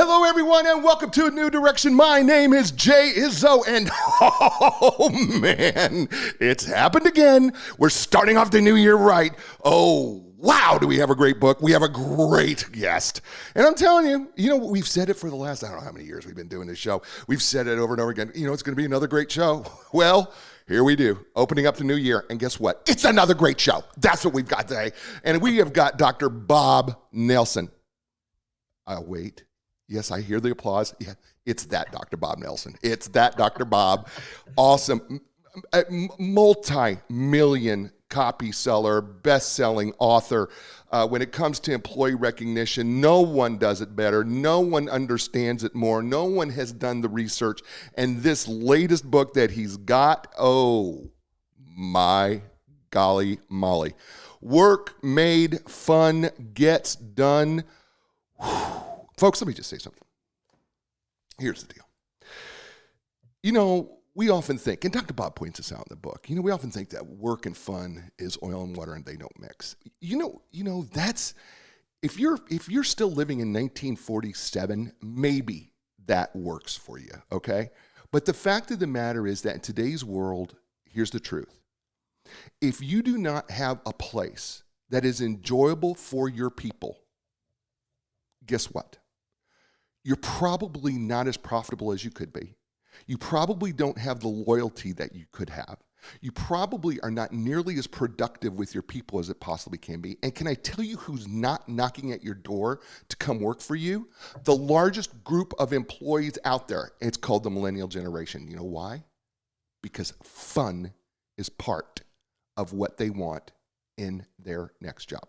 Hello, everyone, and welcome to A New Direction. My name is Jay Izso, and oh, man, it's happened again. We're starting off the new year right. Oh, wow, do we have a great book. We have a great guest. And I'm telling you, we've said it for the last, I don't know how many years we've been doing this show. We've said it over and over again. It's going to be another great show. Well, here we do, opening up the new year. And guess what? It's another great show. That's what we've got today. And we have got Dr. Bob Nelson. Wait. Yes, I hear the applause. Yeah, it's that Dr. Bob Nelson. It's that Dr. Bob. Awesome. Multi-million copy seller, best-selling author. When it comes to employee recognition, no one does it better. No one understands it more. No one has done the research. And this latest book that he's got, oh, my golly molly. Work made fun gets done. Whew. Folks, let me just say something. Here's the deal. We often think, and Dr. Bob points this out in the book, we often think that work and fun is oil and water and they don't mix. That's, if you're still living in 1947, maybe that works for you, okay? But the fact of the matter is that in today's world, here's the truth. If you do not have a place that is enjoyable for your people, guess what? You're probably not as profitable as you could be. You probably don't have the loyalty that you could have. You probably are not nearly as productive with your people as it possibly can be. And can I tell you who's not knocking at your door to come work for you? The largest group of employees out there. It's called the millennial generation. You know why? Because fun is part of what they want in their next job.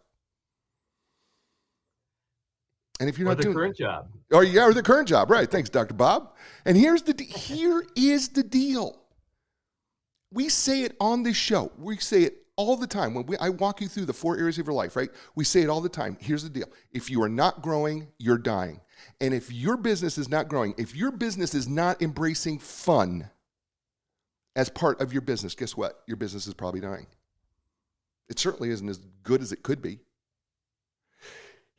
And if you're not doing current job. Or the current job, right? Thanks, Dr. Bob. And here is the deal. We say it on this show. We say it all the time. When I walk you through the 4 areas of your life, right? We say it all the time. Here's the deal. If you are not growing, you're dying. And if your business is not growing, if your business is not embracing fun as part of your business, guess what? Your business is probably dying. It certainly isn't as good as it could be.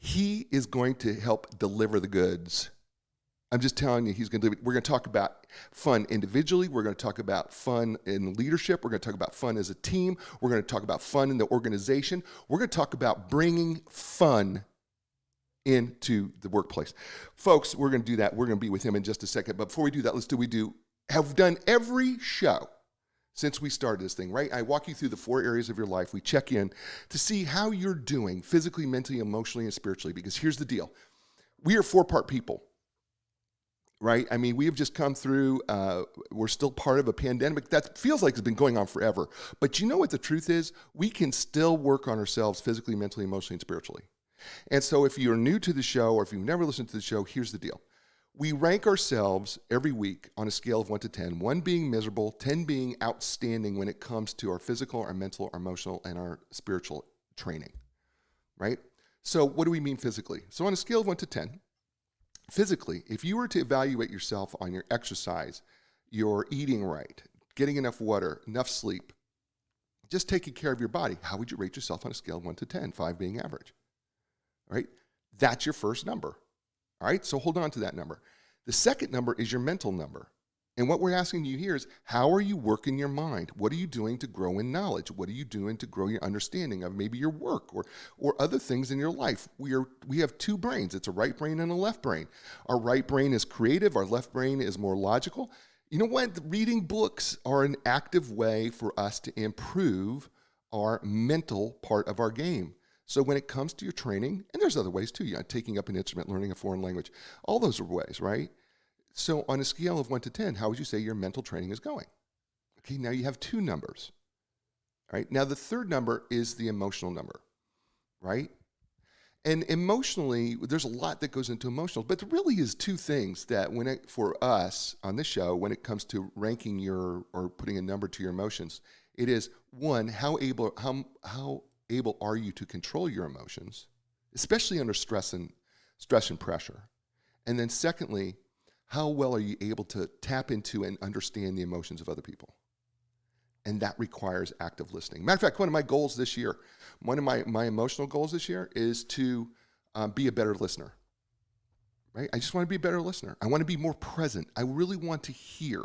He is going to help deliver the goods. I'm just telling you, he's going to deliver. We're going to talk about fun individually. We're going to talk about fun in leadership. We're going to talk about fun as a team. We're going to talk about fun in the organization. We're going to talk about bringing fun into the workplace. Folks, we're going to do that. We're going to be with him in just a second. But before we do that, have done every show since we started this thing, right? I walk you through the 4 areas of your life. We check in to see how you're doing physically, mentally, emotionally, and spiritually. Because here's the deal. We are 4-part people, right? I mean, we have just come through, we're still part of a pandemic that feels like it's been going on forever. But you know what the truth is? We can still work on ourselves physically, mentally, emotionally, and spiritually. And so if you're new to the show or if you've never listened to the show, here's the deal. We rank ourselves every week on a scale of 1 to 10, 1 being miserable, 10 being outstanding when it comes to our physical, our mental, our emotional, and our spiritual training, right? So what do we mean physically? So on a scale of 1 to 10, physically, if you were to evaluate yourself on your exercise, your eating right, getting enough water, enough sleep, just taking care of your body, how would you rate yourself on a scale of 1 to 10, 5 being average, right? That's your first number. All right, so hold on to that number. The second number is your mental number. And what we're asking you here is, how are you working your mind? What are you doing to grow in knowledge? What are you doing to grow your understanding of maybe your work or other things in your life? We have 2 brains. It's a right brain and a left brain. Our right brain is creative. Our left brain is more logical. You know what? Reading books are an active way for us to improve our mental part of our game. So when it comes to your training, and there's other ways too, taking up an instrument, learning a foreign language, all those are ways, right? So on a scale of 1 to 10, how would you say your mental training is going? Okay, now you have 2 numbers, right? Now the third number is the emotional number, right? And emotionally, there's a lot that goes into emotional, but there really is 2 things that for us on this show, when it comes to ranking or putting a number to your emotions, it is 1, how able are you to control your emotions, especially under stress and pressure? And then secondly, how well are you able to tap into and understand the emotions of other people? And that requires active listening. Matter of fact, one of my goals this year, one of my emotional goals this year is to be a better listener. right? I just want to be a better listener. I want to be more present. I really want to hear.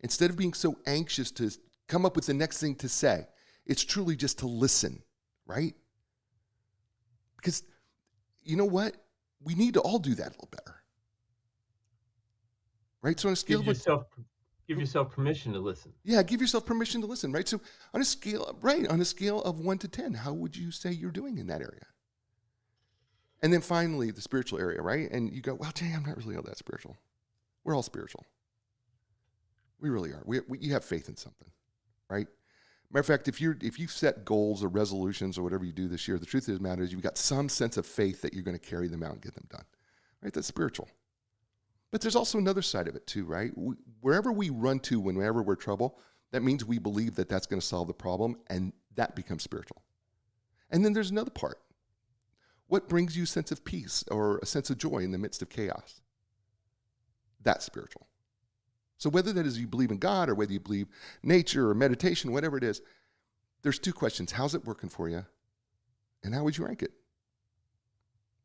Instead of being so anxious to come up with the next thing to say, it's truly just to listen, right? Because you know what? We need to all do that a little better, right? So on a scale Give of yourself give yourself permission to listen. yeah, give yourself permission to listen, right? So on a scale of 1 to 10, how would you say you're doing in that area? And then finally, the spiritual area, right? And you go, well, Jay, I'm not really all that spiritual. We're all spiritual. We really are. You have faith in something, right? Matter of fact, if you set goals or resolutions or whatever you do this year, the truth of the matter is you've got some sense of faith that you're going to carry them out and get them done, right? That's spiritual. But there's also another side of it too, right? Wherever we run to whenever we're trouble, that means we believe that that's going to solve the problem, and that becomes spiritual. And then there's another part. What brings you a sense of peace or a sense of joy in the midst of chaos? That's spiritual. So whether that is you believe in God or whether you believe nature or meditation, whatever it is, there's two questions. How's it working for you? And how would you rank it?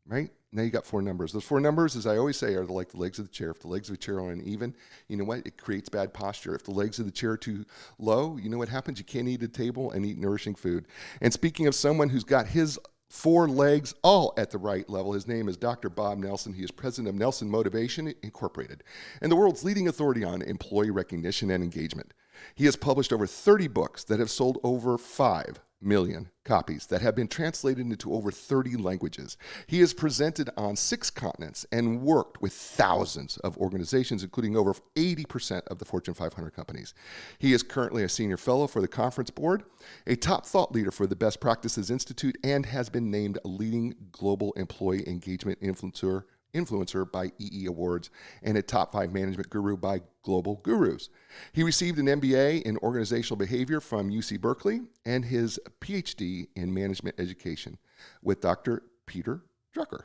Right? Now you got four numbers. Those four numbers, as I always say, are like the legs of the chair. If the legs of the chair are uneven, you know what? It creates bad posture. If the legs of the chair are too low, you know what happens? You can't eat at a table and eat nourishing food. And speaking of someone who's got his four legs all at the right level, his name is Dr. Bob Nelson. He is president of Nelson Motivation Incorporated and the world's leading authority on employee recognition and engagement. He has published over 30 books that have sold over 5 million copies that have been translated into over 30 languages. He has presented on 6 continents and worked with thousands of organizations, including over 80% of the Fortune 500 companies. He is currently a senior fellow for the Conference Board, a top thought leader for the Best Practices Institute, and has been named a leading global employee engagement influencer by EE Awards and a top 5 management guru by Global Gurus. He received an MBA in organizational behavior from UC Berkeley and his PhD in management education with Dr. Peter Drucker,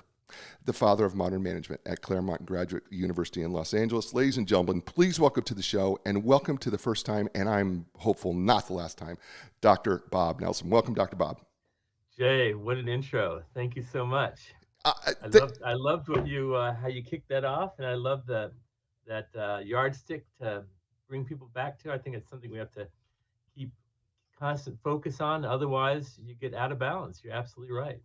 the father of modern management at Claremont Graduate University in Los Angeles. Ladies and gentlemen, please welcome to the show and welcome to the first time, and I'm hopeful not the last time, Dr. Bob Nelson. Welcome, Dr. Bob. Jay, what an intro. Thank you so much. Uh, I th- loved I loved what you how you kicked that off, and I love that yardstick to bring people back to. I think it's something we have to keep constant focus on. Otherwise, you get out of balance. You're absolutely right.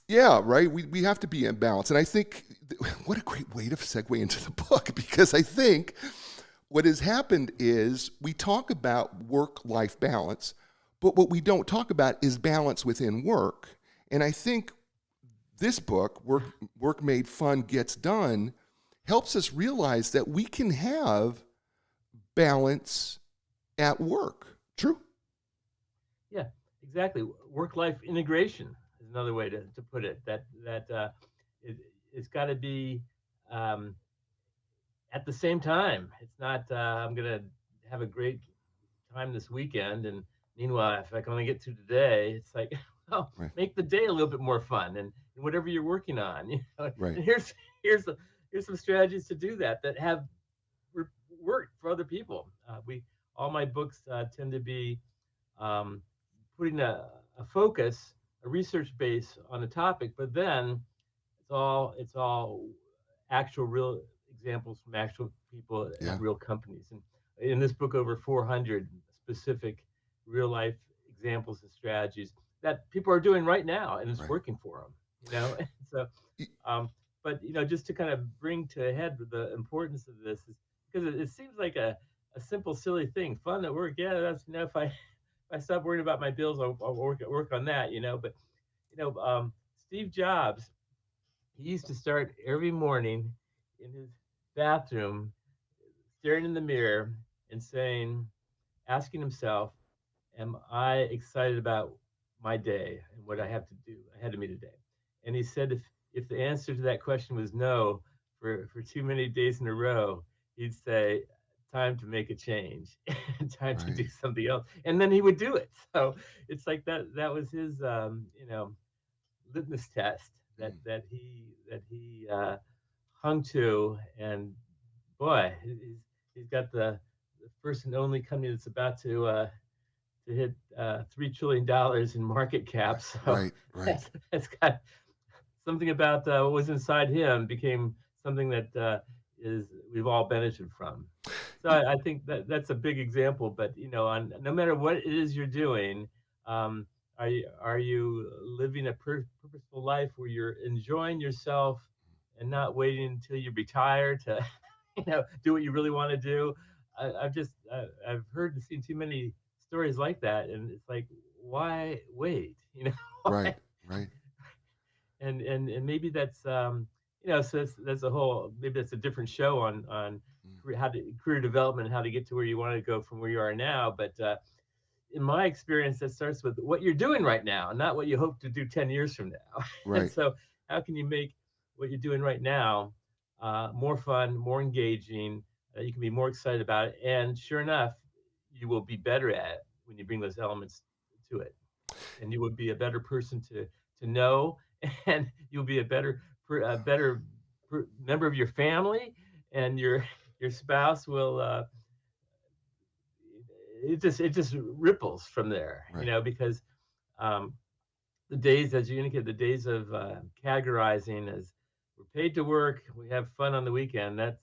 Yeah, right. We have to be in balance. And I think what a great way to segue into the book, because I think what has happened is we talk about work life balance, but what we don't talk about is balance within work. And I think this book, Work Made Fun Gets Done, helps us realize that we can have balance at work. True? Yeah, exactly. Work-life integration is another way to put it. It, it's got to be um, at the same time. It's not I'm gonna have a great time this weekend, and meanwhile, if I can only get through today, it's like, well, Right. make the day a little bit more fun, and whatever you're working on, you know. Right. And here's some strategies to do that have worked for other people. We all my books tend to be um, putting a focus, a research base on a topic, but then it's all actual real examples from actual people Yeah. at real companies. And in this book, over 400 specific real life examples and strategies that people are doing right now, and it's Right. working for them. You know, so Y- but just to kind of bring to head the importance of this is because it seems like a simple, silly thing, fun at work. Yeah, that's if I stop worrying about my bills, I'll work on that. But Steve Jobs, he used to start every morning in his bathroom, staring in the mirror and asking himself, am I excited about my day and what I have to do ahead of me today? And he said if the answer to that question was no for too many days in a row, he'd say, time to make a change, time to Right. do something else. And then he would do it. So it's like that was his litmus test Mm. that he hung to, and boy, he's got the first and only company that's about to hit $3 trillion in market cap. Right. So Right. Right. that's got something about what was inside him became something that is we've all benefited from. So I think that that's a big example. But on no matter what it is you're doing, um, are you living a purposeful life where you're enjoying yourself and not waiting until you retire to do what you really want to do? I've heard and seen too many stories like that, and it's like, why wait? Right, Why? right. And maybe so that's a whole, maybe that's a different show on Mm. career development, how to get to where you want to go from where you are now. But in my experience, that starts with what you're doing right now, not what you hope to do 10 years from now. And Right, so how can you make what you're doing right now more fun, more engaging, you can be more excited about it, and sure enough, you will be better at it when you bring those elements to it, and you would be a better person to know, and you'll be a better member of your family, and your spouse will it just ripples from there, right, because um, the days, as you indicated, the days of categorizing as we're paid to work, we have fun on the weekend. That's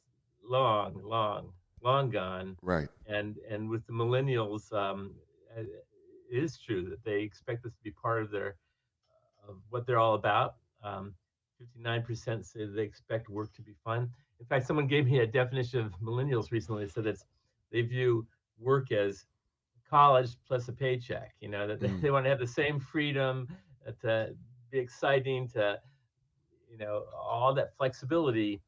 long, long, long gone. right, And with the millennials, it is true that they expect this to be part of what they're all about. 59% say they expect work to be fun. In fact, someone gave me a definition of millennials recently. They said they view work as college plus a paycheck. That they, mm, they want to have the same freedom, to be exciting, to all that flexibility,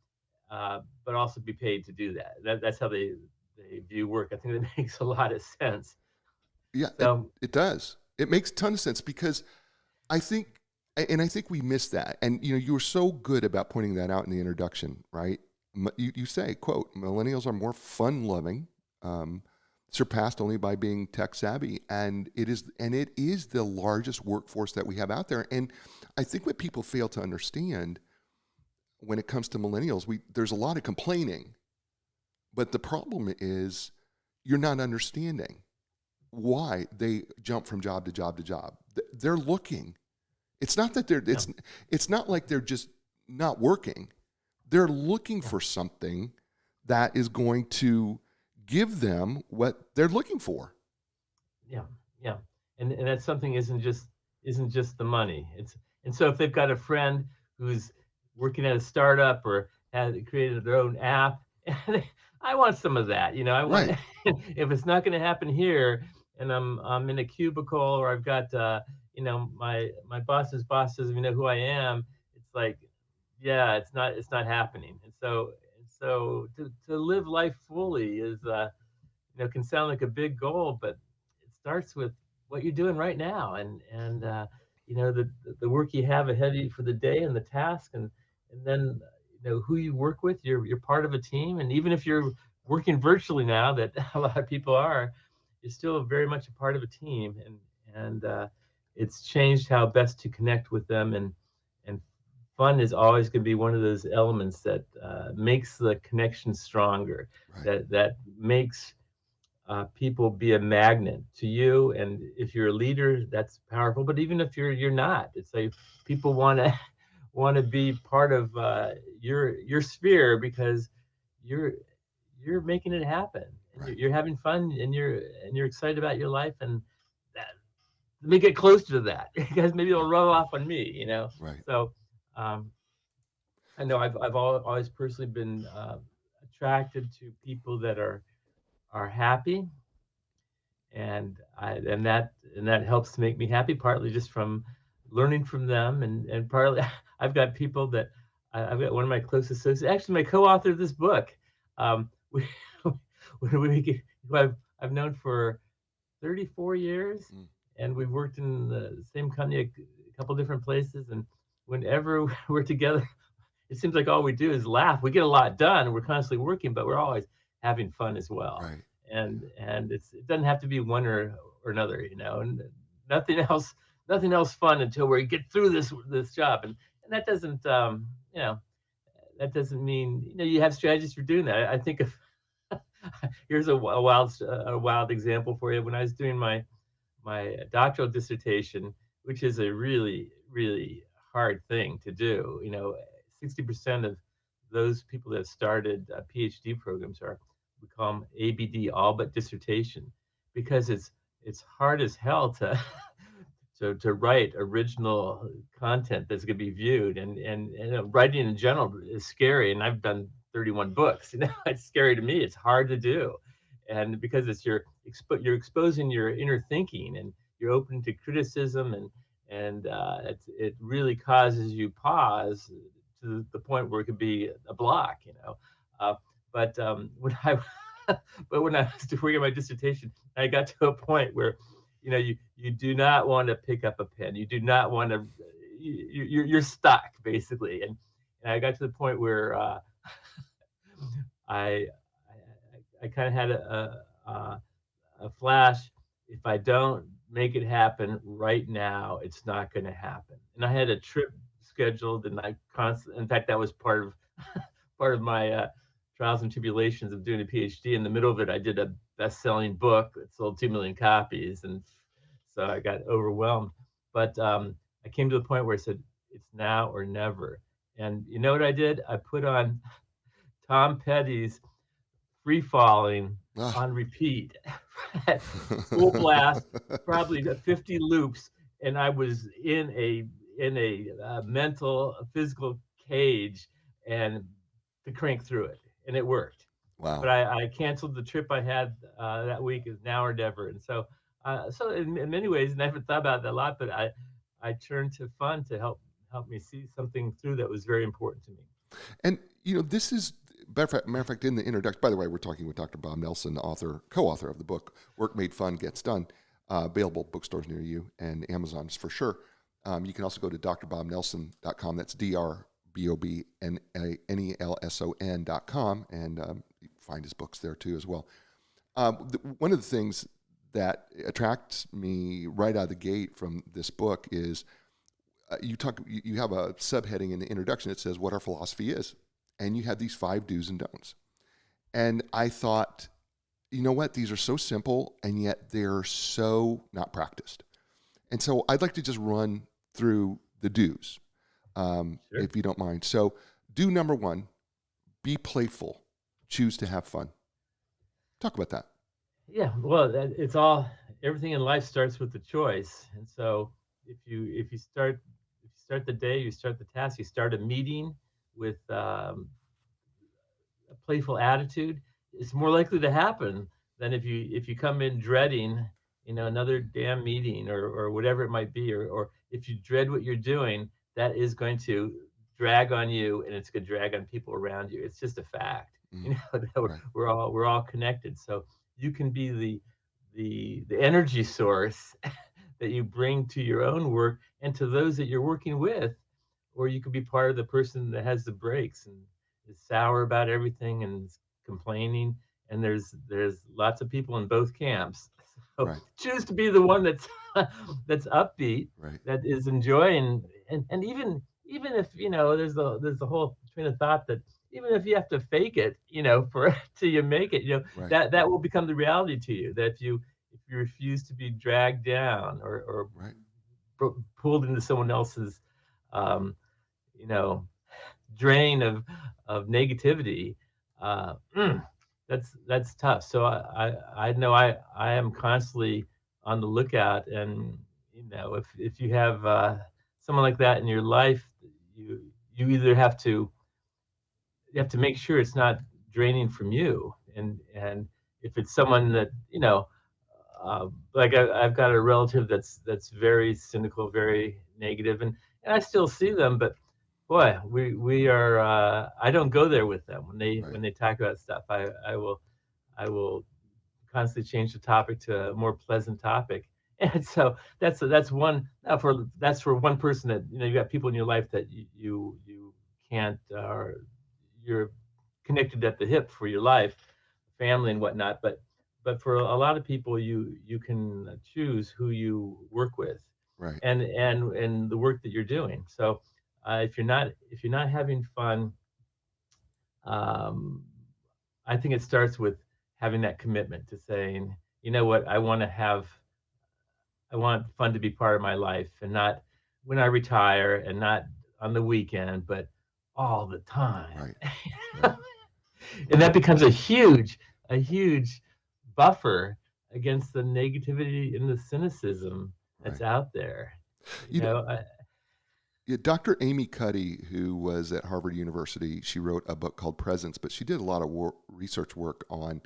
but also be paid to do that. That's how they view work. I think that makes a lot of sense. yeah, So it does. It makes a ton of sense because I think, and I think we missed that. And you were so good about pointing that out in the introduction, right? You say, "quote Millennials are more fun-loving, um, surpassed only by being tech savvy," and it is the largest workforce that we have out there. And I think what people fail to understand when it comes to millennials, there's a lot of complaining, but the problem is you're not understanding why they jump from job to job to job. They're looking. It's not that they're yeah, it's not like they're just not working. They're looking yeah, for something that is going to give them what they're looking for. yeah, yeah. And that's something isn't just the money. And so if they've got a friend who's working at a startup or has created their own app, I want some of that. I want, Right. if it's not going to happen here, and I'm in a cubicle, or I've got my boss's boss doesn't even know who I am. It's like, yeah, it's not happening. And so to live life fully is can sound like a big goal, but it starts with what you're doing right now, and the work you have ahead of you for the day, and the task, and then who you work with. You're part of a team, and even if you're working virtually now, that a lot of people are, you're still very much a part of a team, and it's changed how best to connect with them, and fun is always going to be one of those elements that makes the connection stronger, Right. that makes people be a magnet to you. And if you're a leader, that's powerful. But even if you're not, it's like people want to be part of your sphere, because you're you're making it happen, and Right. you're having fun, and you're excited about your life. And that, let me get closer to that, because maybe it'll Right. rub off on me. Right. So um, I know I've always personally been attracted to people that are happy, and that helps to make me happy, partly just from learning from them, and partly I've got people that I've got one of my close associates, actually my co-author of this book. We who I've known for 34 years, Mm. and we've worked in the same company a couple different places, and whenever we're together, it seems like all we do is laugh. We get a lot done. We're constantly working, but we're always having fun as well. Right. And it doesn't have to be one or another. And nothing else nothing else fun until we get through this job. And that doesn't mean you have strategies for doing that. I think of here's a wild example for you. When I was doing my doctoral dissertation, which is a really, really hard thing to do. 60% of those people that started PhD programs are, we call them ABD, all but dissertation, because it's hard as hell to to write original content that's going to be viewed, and writing in general is scary, and I've done 31 books. It's scary to me. It's hard to do, and because it's you're exposing your inner thinking, and you're open to criticism, and it really causes you pause to the point where it could be a block. uh, but when I but when I was working on my dissertation, I got to a point where you do not want to pick up a pen. You do not want to. You're stuck basically, and I got to the point where I I kind of had a flash. If I don't make it happen right now, it's not going to happen. And I had a trip scheduled, and I constant. In fact, that was part of my trials and tribulations of doing a PhD. In the middle of it, I did a best-selling book that sold 2 million copies, and so I got overwhelmed. But I came to the point where I said, "It's now or never." And you know what I did? I put on Tom Petty's "Free Falling" Ah. on repeat, full blast, probably 50 loops, and I was in a mental, physical cage, and to crank through it, and it worked. But Wow. I canceled the trip I had that week. Is now or never, and so in many ways, and I haven't thought about that a lot, but I turned to fun to help me see something through that was very important to me. And this is matter of fact, in the introduction. By the way, we're talking with Dr. Bob Nelson, the author, co-author of the book "Work Made Fun Gets Done," available bookstores near you and Amazon's for sure. You can also go to drbobnelson.com. That's DRBOBNELSON.com, and you can find his books there too as well. One of the things that attracts me right out of the gate from this book is you have a subheading in the introduction that says what our philosophy is, and you have these 5 do's and don'ts. And I thought, you know what, these are so simple and yet they're so not practiced. And so I'd like to just run through the do's, Sure. if you don't mind. So do number 1: be playful, choose to have fun. Talk about that. Yeah, well, it's all everything in life starts with the choice, and so if you start the day, you start the task, you start a meeting with a playful attitude, it's more likely to happen than if you come in dreading, another damn meeting or whatever it might be, or if you dread what you're doing, that is going to drag on you, and it's going to drag on people around you. It's just a fact, Mm, that right, we're all connected. So you can be the energy source that you bring to your own work and to those that you're working with, or you could be part of the person that has the brakes and is sour about everything and is complaining. And there's lots of people in both camps. So right, choose to be the one that's that's upbeat, right, that is enjoying, and even if there's the whole train of thought that even if you have to fake it, for till you make it, right, that will become the reality to you. That if you refuse to be dragged down or right, pulled into someone else's um, you know drain of negativity, mm, that's tough. So I know I am constantly on the lookout, and if you have someone like that in your life, you you either have to make sure it's not draining from you, and if it's someone that like I've got a relative that's very cynical, very negative, and I still see them, but boy, we are. I don't go there with them when they right, when they talk about stuff. I will constantly change the topic to a more pleasant topic, and so that's one that's for one person. That you got people in your life that you can't, or you're connected at the hip for your life, family and whatnot. But for a lot of people, you can choose who you work with, right, and the work that you're doing. So if you're not having fun, um, I think it starts with having that commitment to saying, you know what, I want fun to be part of my life, and not when I retire, and not on the weekend, but all the time. Right. Right. And that becomes a huge buffer against the negativity and the cynicism that's Right. out there. You You know, know, I, yeah, Dr. Amy Cuddy, who was at Harvard University, she wrote a book called Presence, but she did a lot of research work on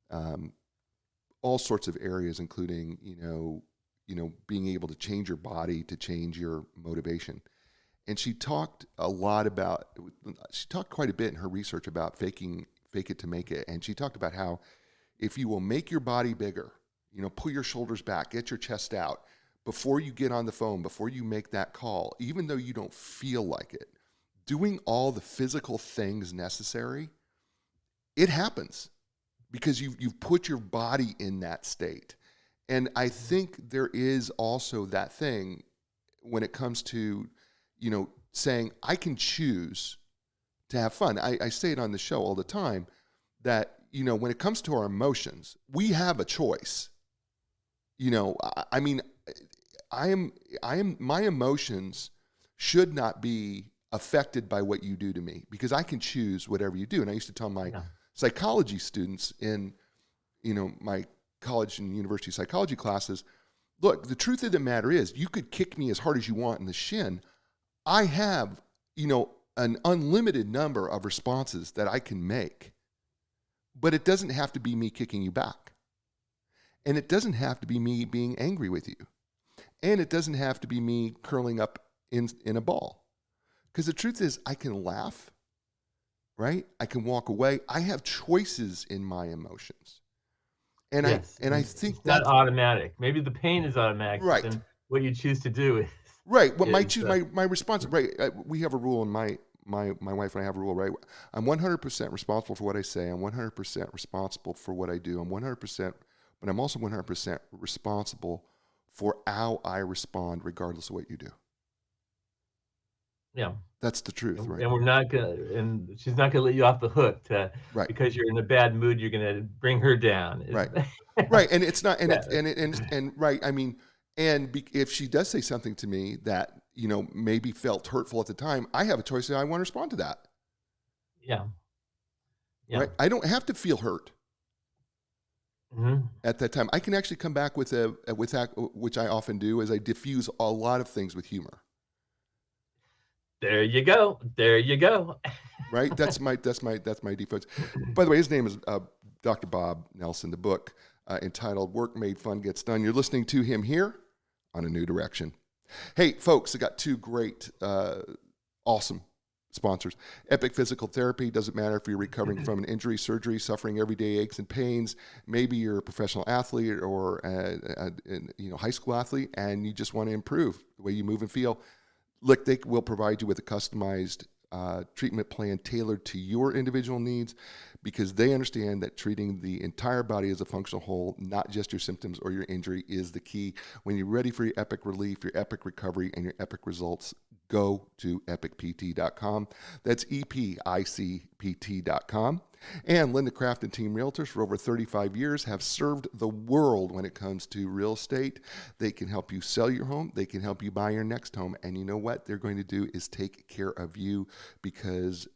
um, all sorts of areas, including being able to change your body to change your motivation. And she talked a lot about she talked quite a bit in her research about fake it to make it, and she talked about how if you will make your body bigger, pull your shoulders back, get your chest out before you get on the phone, before you make that call, even though you don't feel like it, doing all the physical things necessary, it happens because you've put your body in that state. And I think there is also that thing when it comes to, saying I can choose to have fun. I say it on the show all the time that, when it comes to our emotions, we have a choice. I mean, my emotions should not be affected by what you do to me because I can choose whatever you do. And I used to tell my yeah, psychology students in, my college and university psychology classes, look, the truth of the matter is you could kick me as hard as you want in the shin. I have, an unlimited number of responses that I can make, but it doesn't have to be me kicking you back. And it doesn't have to be me being angry with you. And it doesn't have to be me curling up in a ball. Because the truth is, I can laugh, right? I can walk away. I have choices in my emotions. And I yes, and I and think it's not that's automatic. Maybe the pain is automatic, but right. then what you choose to do Right. What my is choose my response, right? We have a rule in my wife and I have a rule, right? I'm 100% responsible for what I say. I'm 100% responsible for what I do. I'm 100%, but I'm also 100% responsible for how I respond, regardless of what you do. yeah. That's the truth, right? And we're not gonna, and she's not gonna let you off the hook to Right. because you're in a bad mood. You're gonna bring her down. Right. Right. And it's not, and Yeah, it's, and right. I mean, and if she does say something to me that, maybe felt hurtful at the time, I have a choice that I want to respond to that. yeah, yeah. Right. I don't have to feel hurt Mhm. at that time. I can actually come back with that, which I often do, is I diffuse a lot of things with humor. There you go. There you go. Right. That's my default. By the way, his name is Dr. Bob Nelson. The book entitled "Work Made Fun Gets Done." You're listening to him here on A New Direction. Hey, folks, I got two great, awesome sponsors. Epic Physical Therapy. Doesn't matter if you're recovering from an injury, surgery, suffering everyday aches and pains. Maybe you're a professional athlete or a high school athlete, and you just want to improve the way you move and feel. Look, they will provide you with a customized treatment plan tailored to your individual needs because they understand that treating the entire body as a functional whole, not just your symptoms or your injury, is the key. When you're ready for your epic relief, your epic recovery, and your epic results, go to epicpt.com. That's EPICPT.com. And Linda Craft and Team Realtors for over 35 years have served the world when it comes to real estate. They can help you sell your home. They can help you buy your next home. And you know what they're going to do is take care of you because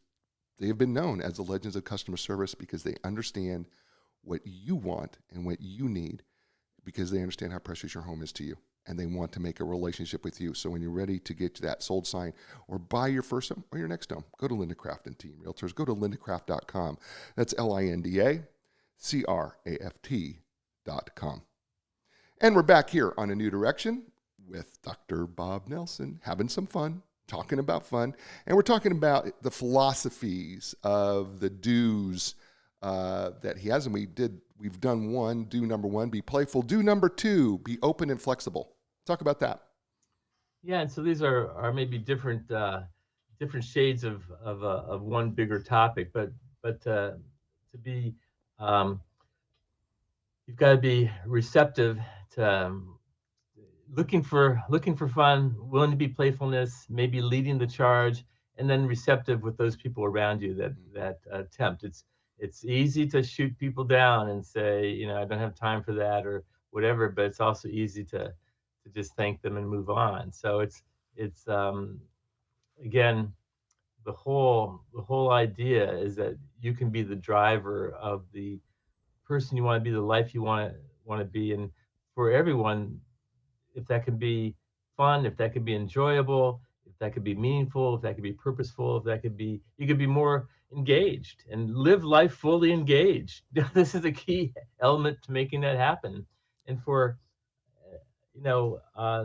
they have been known as the legends of customer service because they understand what you want and what you need because they understand how precious your home is to you and they want to make a relationship with you. So when you're ready to get that sold sign or buy your first home or your next home, go to Linda Craft and Team Realtors. Go to lindacraft.com. That's LINDACRAFT.com. And we're back here on A New Direction with Dr. Bob Nelson, having some fun, talking about fun. And we're talking about the philosophies of the do's that he has. And we've done one, do number one, be playful. Do number two, be open and flexible. Talk about that. Yeah, and so these are maybe different shades of one bigger topic, but to be um, you've got to be receptive to looking for fun, willing to be playfulness, maybe leading the charge, and then receptive with those people around you that tempt. It's easy to shoot people down and say, I don't have time for that or whatever, but it's also easy to just thank them and move on. So it's again the whole idea is that you can be the driver of the person you want to be, the life you want to be, and for everyone, if that could be fun, if that could be enjoyable, if that could be meaningful, if that could be purposeful, if that could be, you could be more engaged and live life fully engaged. This is a key element to making that happen. And for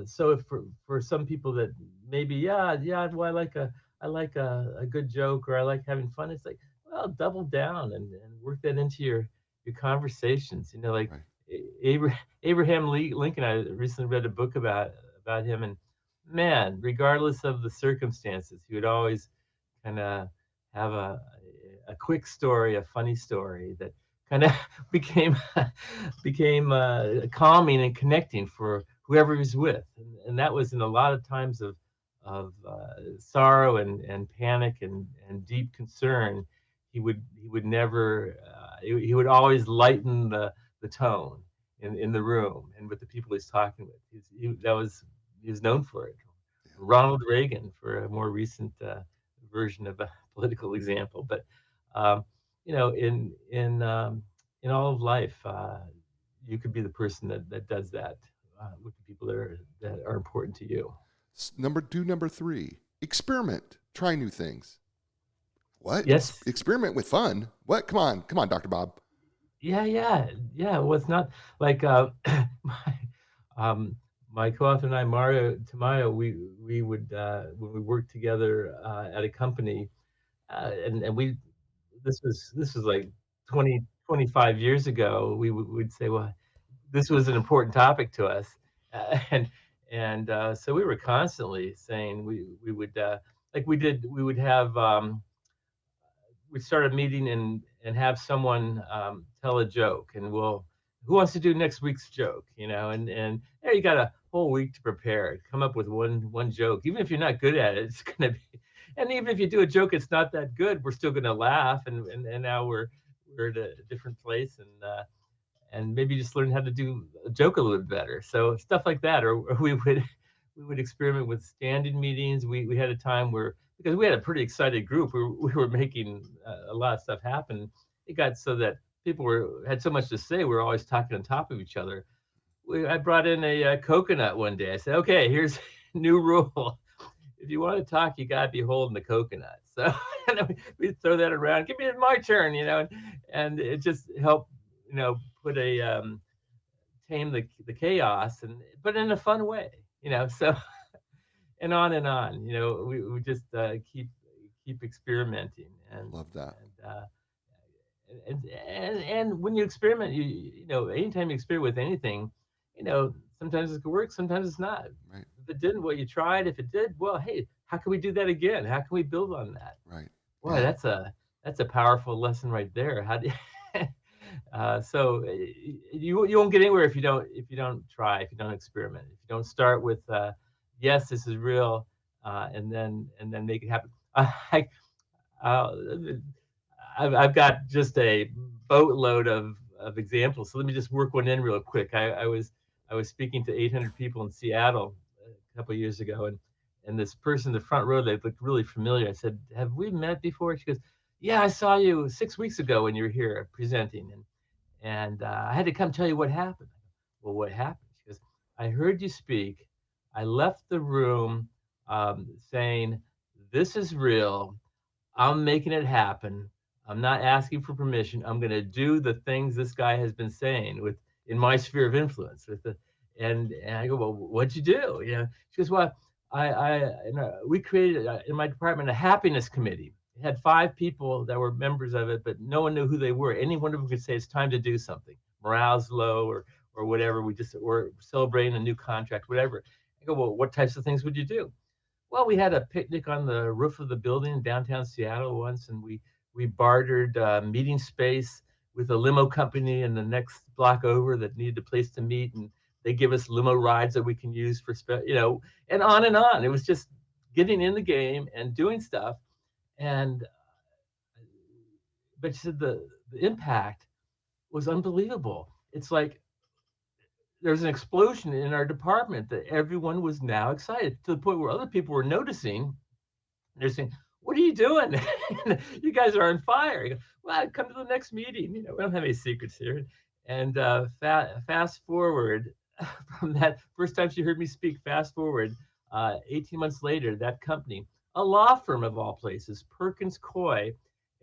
so if for some people that maybe, yeah, well, I like a good joke, or I like having fun. It's like, well, double down and work that into your conversations. Like Right. Abraham Lincoln. I recently read a book about him, and man, regardless of the circumstances, he would always kind of have a quick story, a funny story that kind of became became calming and connecting for whoever he's with, and that was in a lot of times of sorrow and panic and deep concern. He would never he would always lighten the tone in the room and with the people he's talking with. He was known for it. Yeah. Ronald Reagan, for a more recent version of a political example. But um, in all of life, you could be the person that does that with the people that are important to you. Number three, experiment. Try new things. What? Yes. Experiment with fun? What? Come on, Doctor Bob. Yeah, yeah, yeah. Well, it's not like my um, my co-author and I, Mario Tamayo, we would when we worked together at a company, and we this was like 20, 25 years ago. We'd say, well, this was an important topic to us, and so we were constantly saying we would like we would have we'd start a meeting and have someone tell a joke, and we'll who wants to do next week's joke, and there you got a whole week to prepare it, come up with one joke, even if you're not good at it. It's gonna be, and even if you do a joke it's not that good, we're still gonna laugh, and now we're at a different place, and maybe just learn how to do a joke a little bit better. So stuff like that, or we would experiment with standing meetings. We had a time where, because we had a pretty excited group, we were making a lot of stuff happen. It got so that people had so much to say. We were always talking on top of each other. I brought in a coconut one day. I said, okay, here's a new rule. If you want to talk, you got to be holding the coconut. So we throw that around. Give me my turn, and it just helped, put a tame the chaos, and but in a fun way, So and on and on. We just keep experimenting, Love that. and when you experiment, anytime you experiment with anything, sometimes it could work, sometimes it's not. Right. If it didn't, well, you tried. If it did, well, hey, how can we do that again? How can we build on that? Right. Boy, Yeah. that's a powerful lesson right there. How do you won't get anywhere if you don't try, if you don't experiment, if you don't start with yes, this is real, and then make it happen. I, uh, I've got just a boatload of examples. So let me just work one in real quick. I was speaking to 800 people in Seattle a couple of years ago, and this person in the front row, they looked really familiar. I said, "Have we met before?" She goes, "Yeah, I saw you 6 weeks ago when you were here presenting, and I had to come tell you what happened." Well, what happened? She goes, "I heard you speak. I left the room saying, 'This is real. I'm making it happen. I'm not asking for permission. I'm going to do the things this guy has been saying with in my sphere of influence with the and I go, well, what'd you do? She goes, well, we created in my department a happiness committee. It had 5 people that were members of it, but no one knew who they were. Any one of them could say it's time to do something. Morale's low, or whatever. We're celebrating a new contract, whatever. I go, well, what types of things would you do? Well, we had a picnic on the roof of the building in downtown Seattle once, and we bartered meeting space with a limo company in the next block over that needed a place to meet, and they give us limo rides that we can use for and on and on. It was just getting in the game and doing stuff, and but she said the impact was unbelievable. It's like there's an explosion in our department that everyone was now excited to the point where other people were noticing. They're saying, what are you doing? You guys are on fire. You go, well, come to the next meeting. We don't have any secrets here. And fast forward from that first time she heard me speak, fast forward 18 months later, that company, a law firm of all places, Perkins Coie,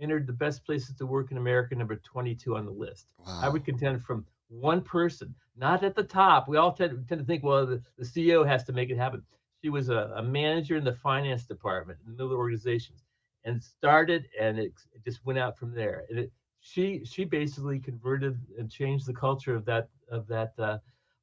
entered the best places to work in America, number 22 on the list. I Wow. would contend from one person, not at the top. We all tend to think, well, the CEO has to make it happen. She was a manager in the finance department in the middle of organizations and started, and it just went out from there. And she basically converted and changed the culture of that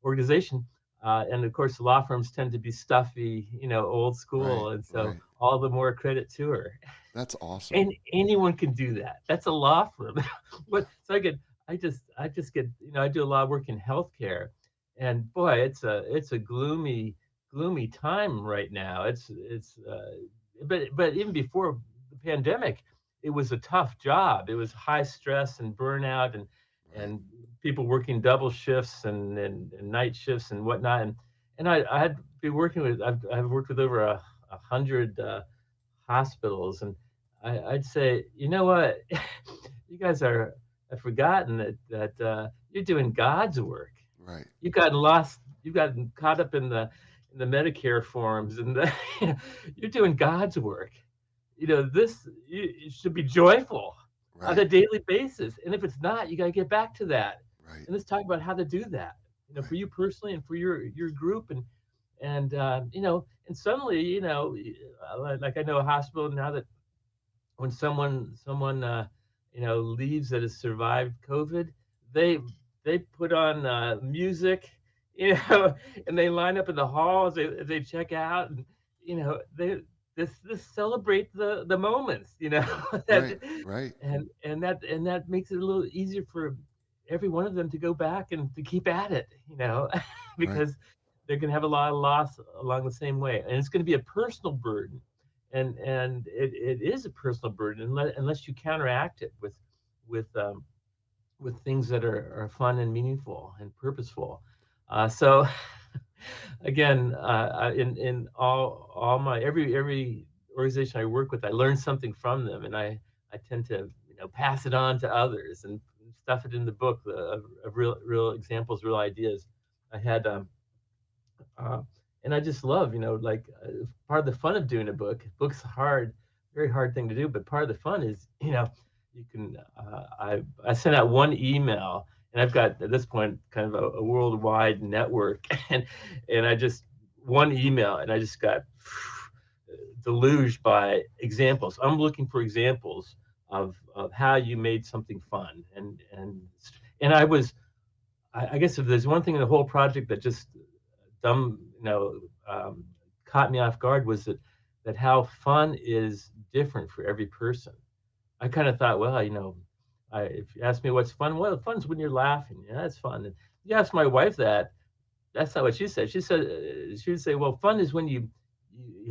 organization. And of course, law firms tend to be stuffy, old Right. school, and so Right. all the more credit to her. That's awesome. And anyone can do that. That's a law firm. But so I just get, I do a lot of work in healthcare, and boy, it's a gloomy time right now. But even before the pandemic, it was a tough job. It was high stress and burnout, Right. and people working double shifts and night shifts and whatnot. And I had been working with I've worked with over a hundred hospitals, and I'd say, you know what, you guys have forgotten that you're doing God's work. Right. You've gotten caught up in the Medicare forms, and you're doing God's work. You should be joyful on Right. a daily basis, and if it's not, you got to get back to that. Right. And let's talk about how to do that. For Right. you personally and for your group, and suddenly, like I know a hospital now that when someone leaves that has survived COVID, they they put on music, you know, and they line up in the hall as they check out, and they this celebrate the moments, Right. that Right. and that makes it a little easier for every one of them to go back and to keep at it, Right. because they're going to have a lot of loss along the same way, and it's going to be a personal burden, and it is a personal burden unless you counteract it with um, with things that are fun and meaningful and purposeful. So again, in all my every organization I work with, I learn something from them, and I tend to pass it on to others and stuff it in the book of real examples, real ideas. I had uh, and I just love, like part of the fun of doing a book. Book's hard, very hard thing to do, but part of the fun is, you can. I sent out one email, and I've got at this point kind of a worldwide network, and I just one email, and I just got deluged by examples. I'm looking for examples of how you made something fun, and I guess if there's one thing in the whole project that just dumb, caught me off guard was that how fun is different for every person. I kind of thought, well, if you ask me what's fun, well, fun's when you're laughing. Yeah, that's fun. And you ask my wife that, that's not what she said. She would say, well, fun is when you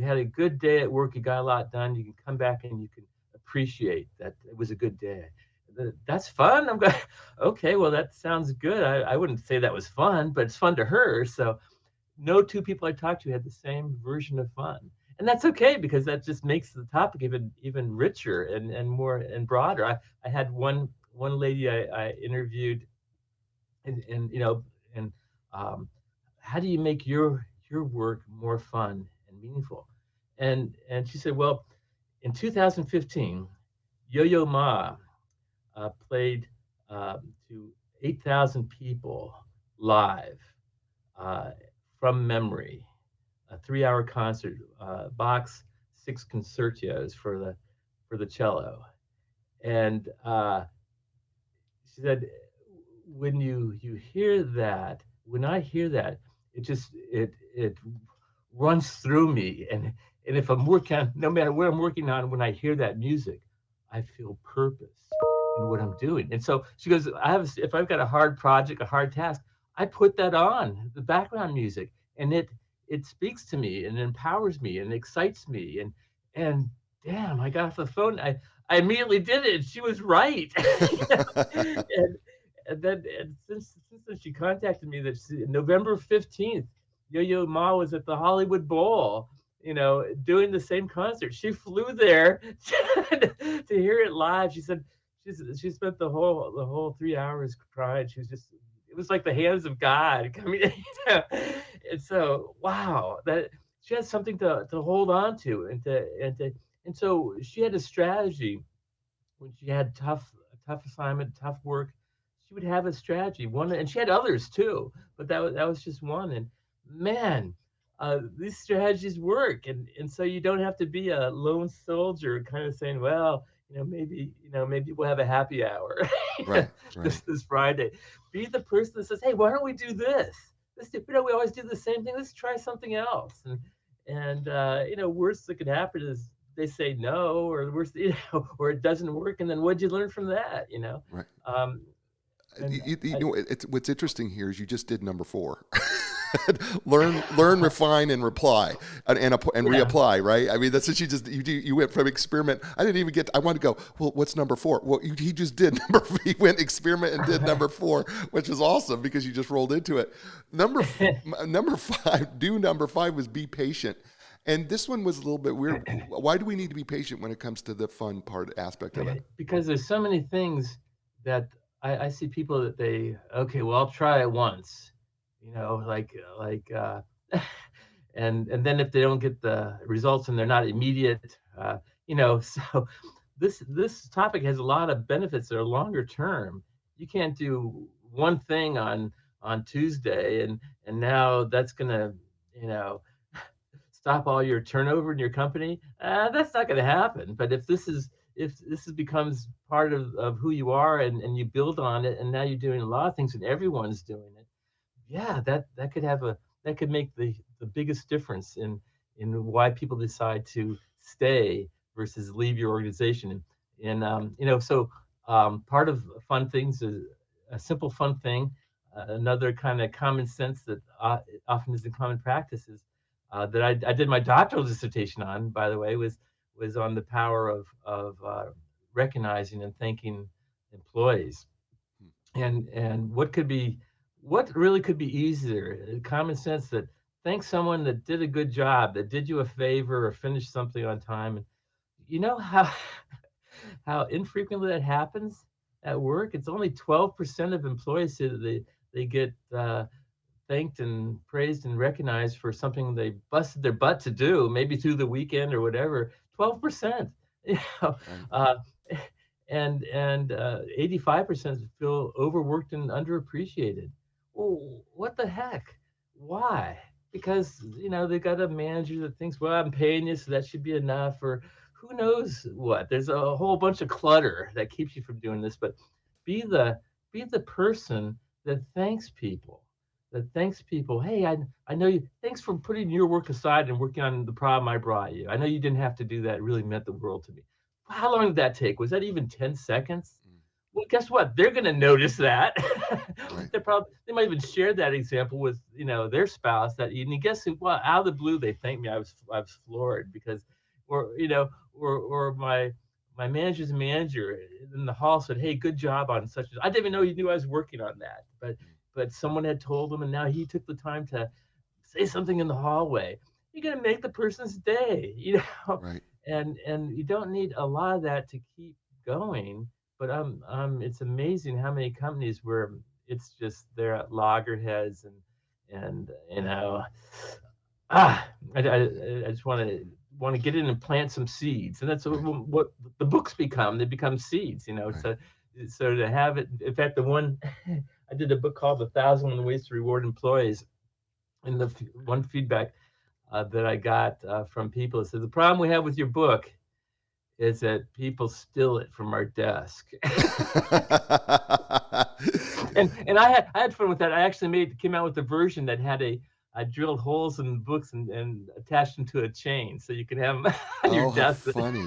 had a good day at work, you got a lot done, you can come back and you can appreciate that it was a good day. That's fun. I'm going, okay, well, that sounds good. I wouldn't say that was fun, but it's fun to her. So no two people I talked to had the same version of fun. And that's okay because that just makes the topic even richer and more and broader. I had one lady I interviewed, and um, how do you make your work more fun and meaningful? And she said, well, in 2015, Yo-Yo Ma played to 8,000 people live, uh, from memory, a 3-hour concert, Bach's 6 concertos for the cello. And she said, when I hear that, it runs through me, and if I'm working, no matter what I'm working on, when I hear that music, I feel purpose in what I'm doing. And so she goes, if I've got a hard project, a hard task, I put that on the background music, and it speaks to me and empowers me and excites me, and damn, I got off the phone. I immediately did it. She was right. and since then she contacted me that November 15th, Yo-Yo Ma was at the Hollywood Bowl, doing the same concert. She flew there to hear it live. She said she spent the whole 3 hours crying. She was just it was like the hands of God coming. And so wow, that she had something to hold on to and so she had a strategy when she had tough assignment, tough work, she would have a strategy. One, and she had others too, but that was just one. And man, these strategies work, and so you don't have to be a lone soldier, kind of saying, well, maybe we'll have a happy hour Right, right. this Friday. Be the person that says, hey, why don't we do this? We always do the same thing. Let's try something else. And worst that could happen is they say no, or worse, or it doesn't work, and then what'd you learn from that? Right. Um, and I, What's interesting here is you just did number four. Learn, refine, and reply, and yeah, reapply. Right? I mean, that's what you just you do. You went from experiment. I didn't even get. I wanted to go. Well, what's number four? Well, he just did number. He went experiment and did number four, which is awesome because you just rolled into it. Number five. Do number five was be patient. And this one was a little bit weird. Why do we need to be patient when it comes to the fun part aspect of it? because there's so many things that I see people that okay, well, I'll try it once, like and then if they don't get the results and they're not immediate, so this topic has a lot of benefits that are longer term. You can't do one thing on Tuesday and now that's gonna you know stop all your turnover in your company. That's not going to happen. But if this becomes part of who you are and you build on it, and now you're doing a lot of things and everyone's doing it, yeah, that could make the biggest difference in why people decide to stay versus leave your organization. And part of fun things is a simple fun thing. Another kind of common sense that often is in common practice is that I did my doctoral dissertation on, by the way, was on the power of recognizing and thanking employees, and what really could be easier, common sense that thank someone that did a good job, that did you a favor or finished something on time. And you know how infrequently that happens at work. It's only 12% of employees say that they get thanked and praised and recognized for something they busted their butt to do, maybe through the weekend or whatever. 12%, you know, Right. uh, and 85% feel overworked and underappreciated. Well, what the heck? Why? Because they got a manager that thinks, well, I'm paying you, so that should be enough, or who knows what. There's a whole bunch of clutter that keeps you from doing this. But be the be the person that thanks people hey, I know you, thanks for putting your work aside and working on the problem I brought you. I know you didn't have to do that. It really meant the world to me. How long did that take? Was that even 10 seconds? Mm. Well, guess what? They're going to notice that. Right. They might even share that example with their spouse. That and guess who? Well, out of the blue, they thanked me. I was floored because, or my manager's manager in the hall said, "Hey, good job on such." I didn't even know he knew I was working on that, but someone had told him, and now he took the time to say something in the hallway. You're gonna make the person's day. Right. And you don't need a lot of that to keep going. But it's amazing how many companies where it's just they're at loggerheads and I just want to get in and plant some seeds, and that's Right. what the books become. They become seeds. Right. So to have it, in fact, the one I did a book called "1,001 Ways to Reward Employees," and the one feedback that I got from people said the problem we have with your book is that people steal it from our desk. And I had fun with that. I actually came out with a version that had I drilled holes in the books and attached them to a chain so you could have them on your Oh, how desk. funny.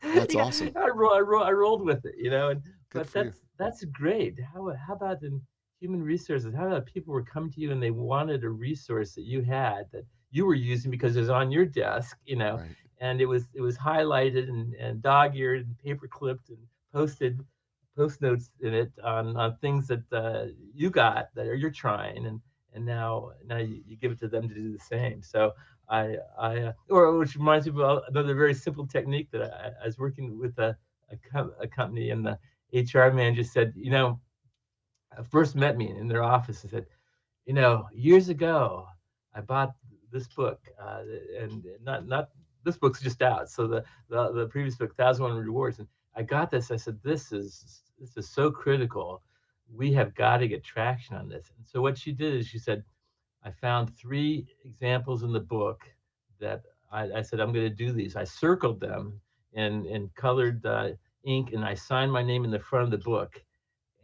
That's awesome. I rolled with it. And Good but for you. that's great. How about in human resources? How about people were coming to you and they wanted a resource that you had that you were using because it was on your desk, Right. and it was highlighted and dog-eared and paper clipped and posted post notes in it on things that you got that you're trying and now you give it to them to do the same. So or which reminds me of another very simple technique that I was working with a company, and the HR man just said, first met me in their office and said, years ago, I bought this book, and not this book's just out. So the previous book, 1,001 Rewards, and I got this. I said, this is so critical. We have got to get traction on this. And so what she did is she said, I found 3 examples in the book that I said I'm going to do these. I circled them in colored ink, and I signed my name in the front of the book,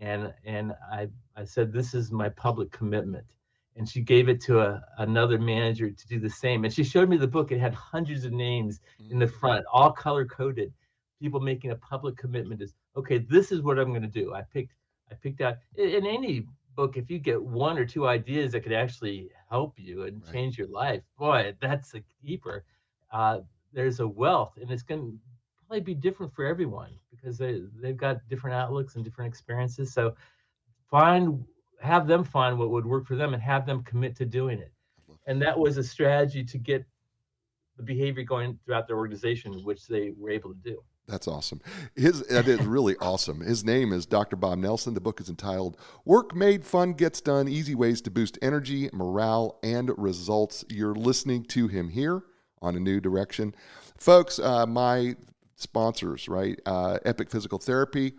and I said, this is my public commitment. And she gave it to another manager to do the same. And she showed me the book. It had hundreds of names in the front, all color coded. People making a public commitment is, okay, this is what I'm going to do. I picked out in any book, if you get 1 or 2 ideas that could actually help you and Right. change your life, boy, that's a keeper. Uh, there's a wealth, and it's going to probably be different for everyone because they've got different outlooks and different experiences. So find have them find what would work for them and have them commit to doing it. I love And that was a strategy to get the behavior going throughout their organization, which they were able to do. That's awesome. That is really awesome. His name is Dr. Bob Nelson. The book is entitled Work Made Fun Gets Done, Easy Ways to Boost Energy, Morale, and Results. You're listening to him here on A New Direction. Folks, my sponsors, right? Epic Physical Therapy.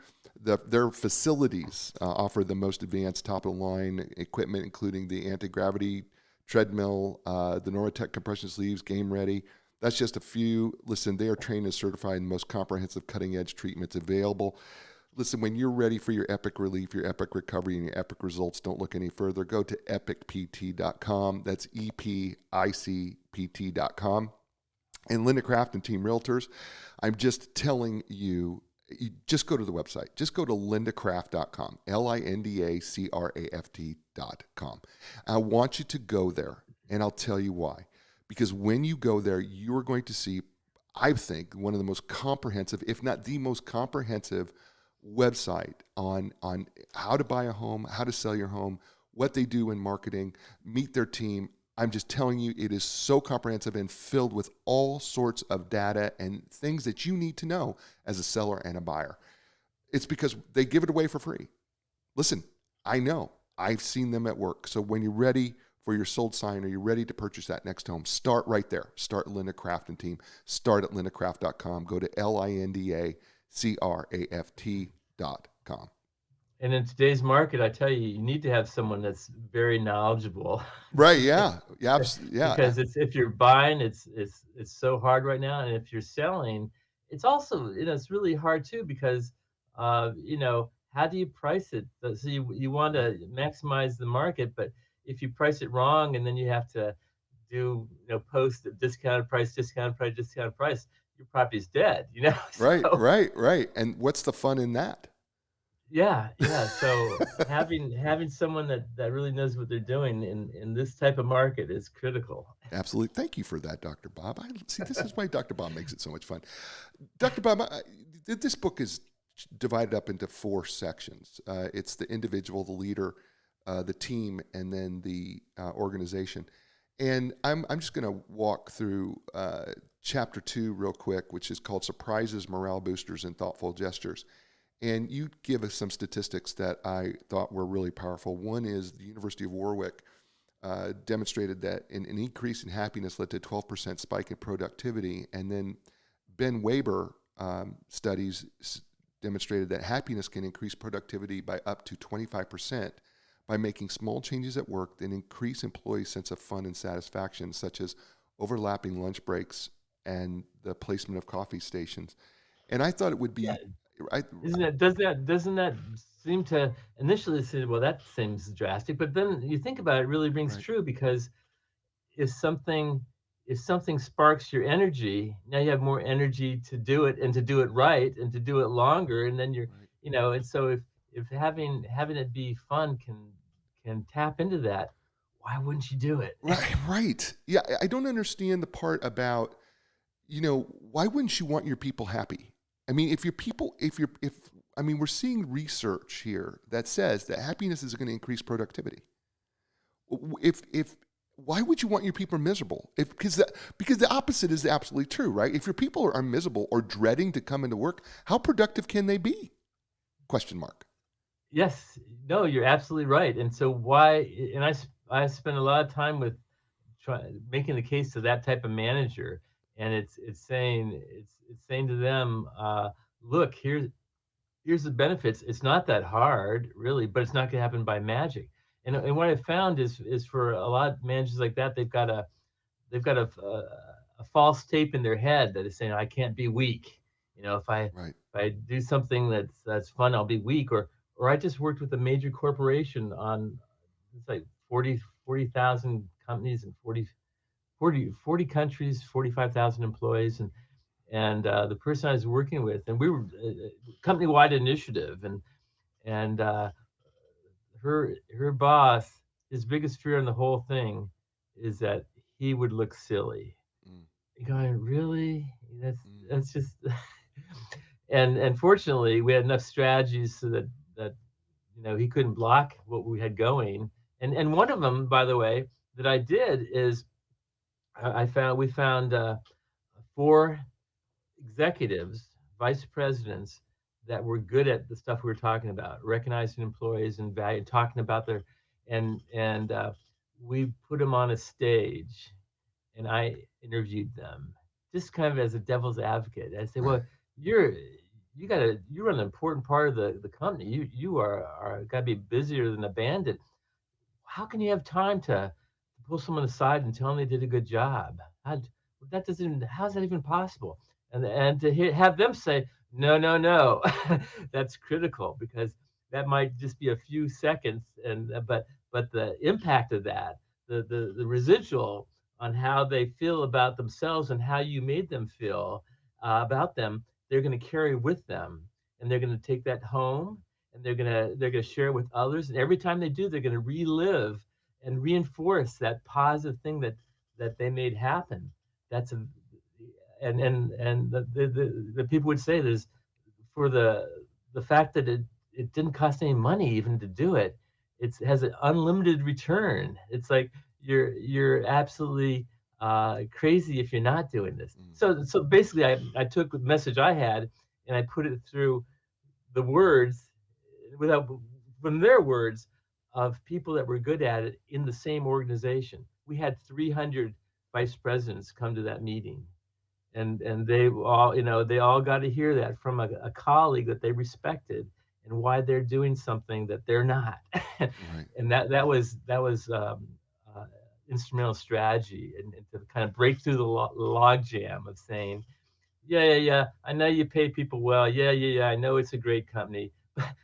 Their facilities offer the most advanced top-of-the-line equipment, including the anti-gravity treadmill, the Normatec compression sleeves, Game Ready. That's just a few. Listen, they are trained and certified in the most comprehensive cutting-edge treatments available. Listen, when you're ready for your epic relief, your epic recovery, and your epic results, don't look any further. Go to epicpt.com. That's EPICPT.com. And Linda Craft and Team Realtors, I'm just telling you, just go to the website. Just go to lindacraft.com, LINDACRAFT.com. I want you to go there, and I'll tell you why. Because when you go there, you're going to see, I think, one of the most comprehensive, if not the most comprehensive website on how to buy a home, how to sell your home, what they do in marketing, meet their team. I'm just telling you, it is so comprehensive and filled with all sorts of data and things that you need to know as a seller and a buyer. It's because they give it away for free. Listen, I know. I've seen them at work. So when you're ready for your sold sign or you're ready to purchase that next home, start right there. Start Linda Craft and Team. Start at lindacraft.com. Go to LINDACRAFT.com. And in today's market, I tell you, you need to have someone that's very knowledgeable. Right, yeah. Yeah, yeah. Because if you're buying, it's so hard right now, and if you're selling, it's also it's really hard too because how do you price it? So you want to maximize the market, but if you price it wrong and then you have to do post a discounted price, your property's dead. Right, So right. And what's the fun in that? yeah. So having someone that really knows what they're doing in this type of market is critical. Absolutely. Thank you for that, Dr. Bob. See, this is why Dr. Bob makes it so much fun. Dr. Bob, this book is divided up into 4 sections. It's the individual, the leader, the team, and then the organization. And I'm just going to walk through chapter 2 real quick, which is called Surprises, Morale Boosters, and Thoughtful Gestures. And you give us some statistics that I thought were really powerful. One is the University of Warwick demonstrated that an increase in happiness led to a 12% spike in productivity. And then Ben Weber studies demonstrated that happiness can increase productivity by up to 25% by making small changes at work that increase employees' sense of fun and satisfaction, such as overlapping lunch breaks and the placement of coffee stations. And I thought it would be... Yeah. Doesn't that seem to initially say, well, that seems drastic, but then you think about it, really rings Right. true because if something sparks your energy, now you have more energy to do it and to do it right and to do it longer, and then Right. and so if having it be fun can tap into that, why wouldn't you do it? Right. Yeah, I don't understand the part about, why wouldn't you want your people happy? I mean, we're seeing research here that says that happiness is going to increase productivity. If why would you want your people miserable? If because the opposite is absolutely true, right? If your people are miserable or dreading to come into work, how productive can they be? Question mark. Yes, no, you're absolutely right. And so why? And I spend a lot of time with making the case to that type of manager, and it's saying to them, look, here's the benefits. It's not that hard, really, but it's not going to happen by magic. Right. And what I found is for a lot of managers like that, they've got a false tape in their head that is saying, I can't be weak. Right. If I do something that's fun, I'll be weak. Or I just worked with a major corporation on, it's like 40,000 companies in 40 countries, 45,000 employees. And the person I was working with, and we were a company-wide initiative, and her boss, his biggest fear in the whole thing is that he would look silly. Mm, You're going, really? mm, That's just and fortunately we had enough strategies so that he couldn't block what we had going. And one of them, by the way, that I did is I found we found four executives, vice presidents that were good at the stuff we were talking about, recognizing employees and value, talking about their, and we put them on a stage, and I interviewed them, just kind of as a devil's advocate. I say, right. well, you're you run an important part of the company. You are got to be busier than a bandit. How can you have time to pull someone aside and tell them they did a good job? That doesn't. How's that even possible? And to have them say, no, no, no, that's critical, because that might just be a few seconds, and but the impact of that, the residual on how they feel about themselves and how you made them feel about them, they're going to carry with them, and they're going to take that home, and they're going to share it with others, and every time they do, they're going to relive and reinforce that positive thing that they made happen. That's a and the people would say this, for the fact that it didn't cost any money even to do it. It has an unlimited return. It's like you're absolutely crazy if you're not doing this. Mm, So basically, I took the message I had and I put it through the words, without from their words, of people that were good at it in the same organization. We had 300 vice presidents come to that meeting, and they all got to hear that from a colleague that they respected, and why they're doing something that they're not. right. And that was instrumental strategy, and to kind of break through the log jam of saying, yeah, yeah, yeah, I know you pay people well, yeah, yeah, yeah, I know it's a great company,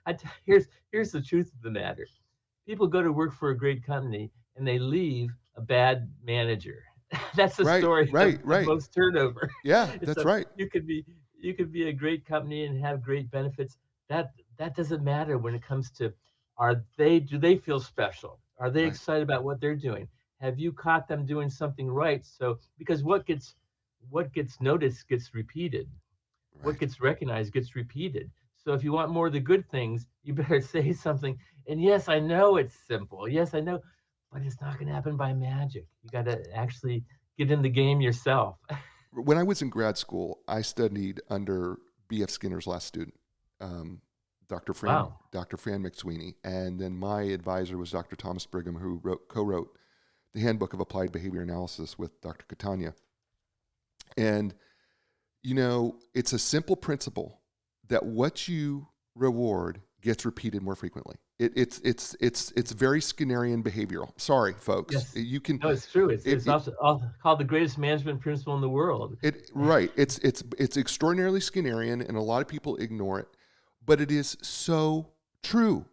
but here's the truth of the matter. People go to work for a great company and they leave a bad manager. That's the Right. story Right. of Right. most turnover. Yeah, And that's so right. you could be a great company and have great benefits. That doesn't matter when it comes to, do they feel special? Are they Right. excited about what they're doing? Have you caught them doing something right? So because what gets noticed gets repeated. What Right. gets recognized gets repeated. So if you want more of the good things, you better say something. And yes, I know it's simple. Yes, I know, but it's not going to happen by magic. You got to actually get in the game yourself. When I was in grad school, I studied under B.F. Skinner's last student, um, Wow. Dr. Fran McSweeney, and then my advisor was Dr. Thomas Brigham, who co-wrote the Handbook of Applied Behavior Analysis with Dr. Catania. And it's a simple principle that what you reward gets repeated more frequently. It's very Skinnerian behavioral. Sorry, folks. Yes. You can No, it's true. It's it, it's it, also called the greatest management principle in the world. it right. It's extraordinarily Skinnerian, and a lot of people ignore it, but it is so true.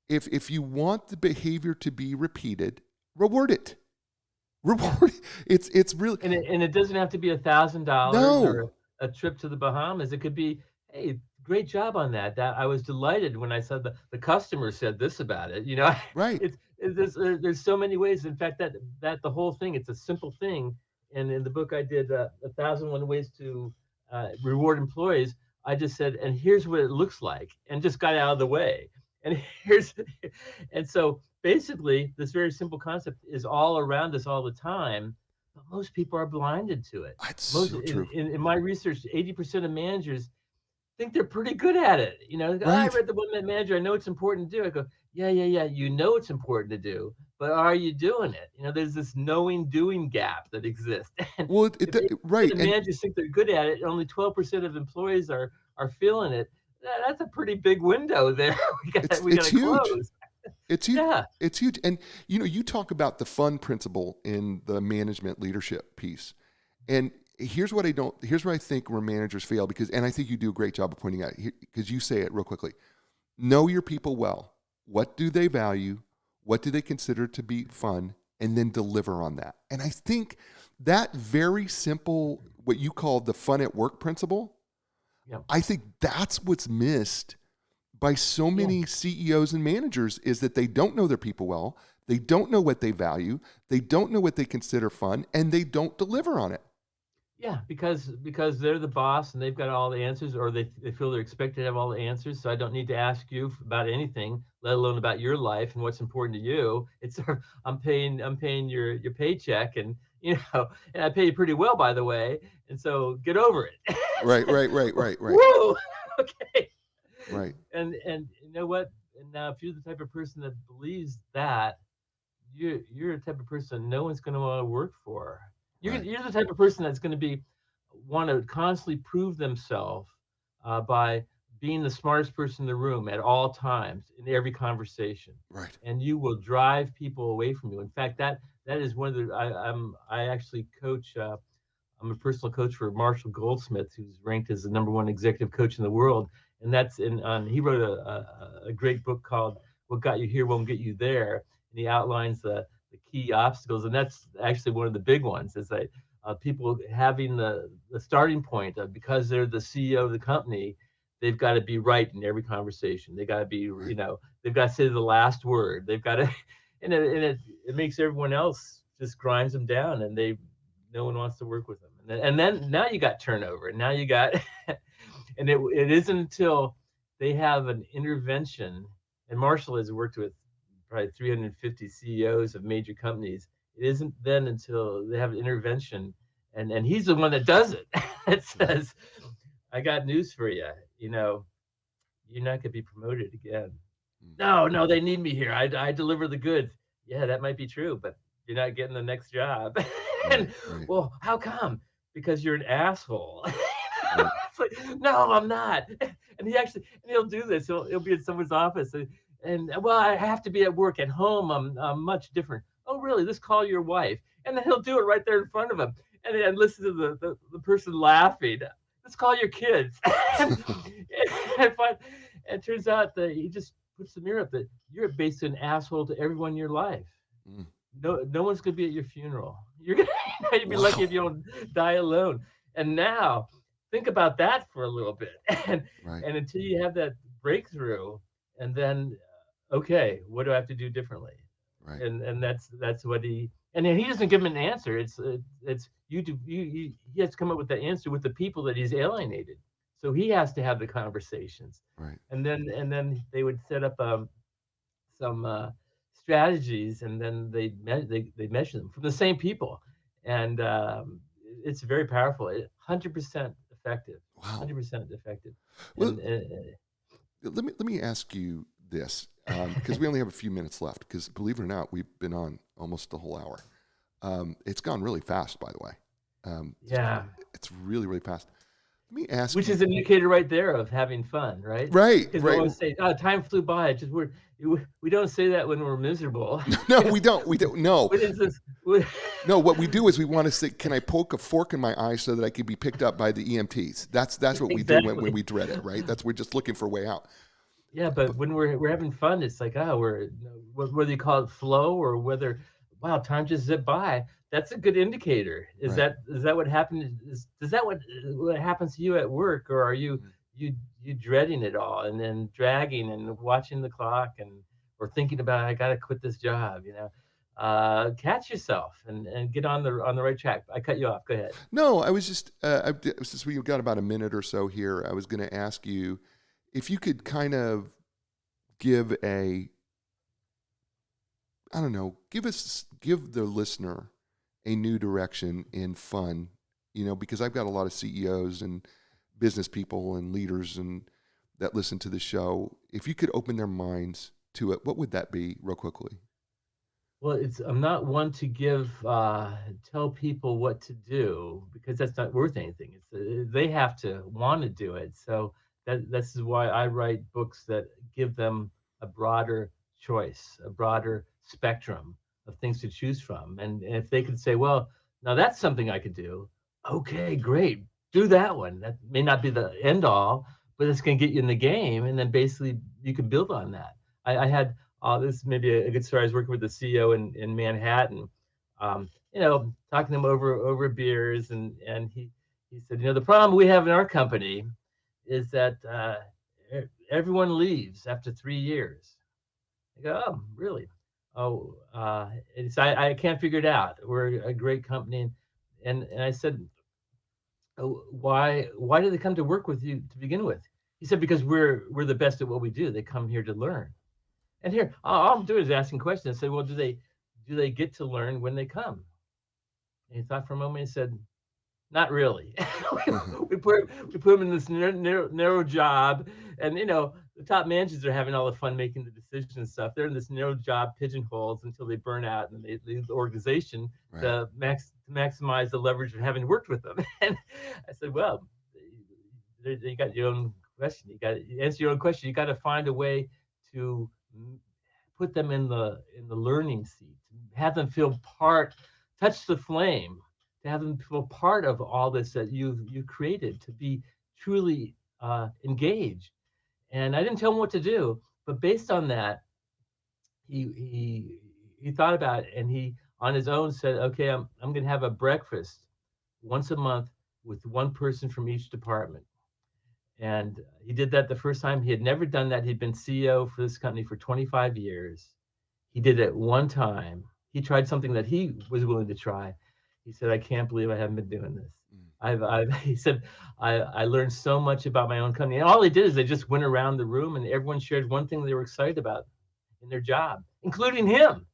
If you want the behavior to be repeated, reward it. Yeah. Reward it. It's really And it doesn't have to be $1,000 no. or a trip to the Bahamas. It could be, hey, great job on that. That I was delighted when I said the customer said this about it. Right. There's so many ways. In fact, that the whole thing, it's a simple thing. And in the book I did, 1,001 ways to reward employees. I just said, and here's what it looks like, and just got out of the way. And here's, and so basically, this very simple concept is all around us all the time, but most people are blinded to it. That's Most so true. in my research, 80% of managers think they're pretty good at it. I Right. read the 1 Minute Manager. I know it's important to do. I go, yeah, yeah, yeah. You know it's important to do, but are you doing it? There's this knowing doing gap that exists. And Well, if 80% right. of And managers think they're good at it, and only 12% of employees are feeling it, that's a pretty big window there. it's We got it's to huge. close. It's huge. Yeah, It's huge. And you talk about the fun principle in the management leadership piece. And here's where I think where managers fail and I think you do a great job of pointing out because you say it real quickly. Know your people well. What do they value? What do they consider to be fun? And then deliver on that. And I think that very simple, what you call the fun at work principle, yeah, I think that's what's missed by so yeah. many CEOs and managers is that they don't know their people well. They don't know what they value. They don't know what they consider fun, and they don't deliver on it. Yeah, because they're the boss and they've got all the answers, or they feel they're expected to have all the answers. So I don't need to ask you about anything, let alone about your life and what's important to you. It's I'm paying your paycheck, and and I pay you pretty well, by the way. And so get over it. Right, right, right, right, right, Whoa, okay. right, And you know what? And now, if you're the type of person that believes that, you're the type of person no one's going to want to work for. right, You're the type of person that's going to be want to constantly prove themselves by being the smartest person in the room at all times in every conversation, right. and you will drive people away from you. In fact, that is one of the I actually coach. I'm a personal coach for Marshall Goldsmith, who's ranked as the #1 executive coach in the world, and he wrote a great book called "What Got You Here Won't Get You There," and he outlines the key obstacles, and that's actually one of the big ones. Is that people having the starting point of, because they're the CEO of the company, they've got to be right in every conversation. They got to be, Right. they've got to say the last word. They've got to, and it makes everyone else, just grinds them down, and no one wants to work with them. And then now you got turnover, and now you got, and it isn't until they have an intervention, and Marshall has worked with probably 350 CEOs of major companies. It isn't then until they have an intervention, and he's the one that does it. It Right. says, "I got news for you. You know, you're not going to be promoted again." Mm. No, no, they need me here. I deliver the goods. Yeah, that might be true, but you're not getting the next job. Right. And Right. well, how come? Because you're an asshole. Right. It's like, no, I'm not. And he'll do this. He'll be in someone's office, and well, I have to be at work. At home, I'm much different. Oh, really? Let's call your wife. And then he'll do it right there in front of him. And listen to the person laughing. Let's call your kids. and, and, find, and it turns out that he just puts the mirror up that you're basically an asshole to everyone in your life. Mm. No one's gonna be at your funeral. You're gonna you'd be lucky if Wow. you don't die alone. And now think about that for a little bit. And Right. and until you have that breakthrough, and then okay, what do I have to do differently? Right. And that's what and then he doesn't give him an answer. It's you do you he has to come up with the answer with the people that he's alienated. So he has to have the conversations. Right. And then they would set up some strategies, and then they measure them from the same people, and it's very powerful. 100% effective, Wow. 100% effective, Well, and let me ask you this because we only have a few minutes left. Because believe it or not, we've been on almost the whole hour. It's gone really fast, by the way. Just, yeah, it's really, really fast. Let me ask which you. is an indicator right there of having fun, right? Right. Because we Right. always say, "Oh, time flew by." Just we don't say that when we're miserable. No, we don't. We don't. No. What is this? What, No, what we do is we want to say, can I poke a fork in my eye so that I can be picked up by the EMTs? That's what we do when exactly. we dread it, right? We're just looking for a way out. Yeah, but But when we're having fun, it's like, we're whether you call it flow or whether, wow, time just zipped by. That's a good indicator. right. Is that what happened? Is that what happens to you at work, or are Mm. you dreading it all and then dragging and watching the clock, and or thinking about, I got to quit this job? Catch yourself and get on the right track. I cut you off. Go ahead. No, I was just since we've got about a minute or so here, I was going to ask you if you could kind of give I don't know, give the listener a new direction in fun, because I've got a lot of CEOs and business people and leaders and that listen to the show. If you could open their minds to it, what would that be, real quickly? Well, I'm not one to tell people what to do because that's not worth anything. They have to want to do it. So that's why I write books that give them a broader choice, a broader spectrum of things to choose from. And if they could say, well, now that's something I could do. Okay, great. Do that one. That may not be the end all, but it's going to get you in the game. And then basically you can build on that. I had this may be a good story. I was working with the CEO in Manhattan, talking to him over beers, and he said, the problem we have in our company is that everyone leaves after 3 years. I go, oh, really? Oh, I can't figure it out. We're a great company, and I said, oh, why do they come to work with you to begin with? He said, because we're the best at what we do. They come here to learn. And here, all I'm doing is asking questions. I said, well, do they get to learn when they come? And he thought for a moment. He said, not really. we put them in this narrow job, and the top managers are having all the fun making the decisions and stuff. They're in this narrow job pigeonholes until they burn out and they leave the organization Right. to maximize the leverage of having worked with them. And I said, well, you got your own question. You got to answer your own question. You got to find a way to put them in the learning seat, have them feel touch the flame, to have them feel part of all this that you've created, to be truly engaged. And I didn't tell him what to do, but based on that, he thought about it, and he on his own said, okay, I'm going to have a breakfast once a month with one person from each department. And he did that the first time. He had never done that. He'd been CEO for this company for 25 years. He did it one time. He tried something that he was willing to try. He said, I can't believe I haven't been doing this. He said, I learned so much about my own company. And all they did is they just went around the room and everyone shared one thing they were excited about in their job, including him.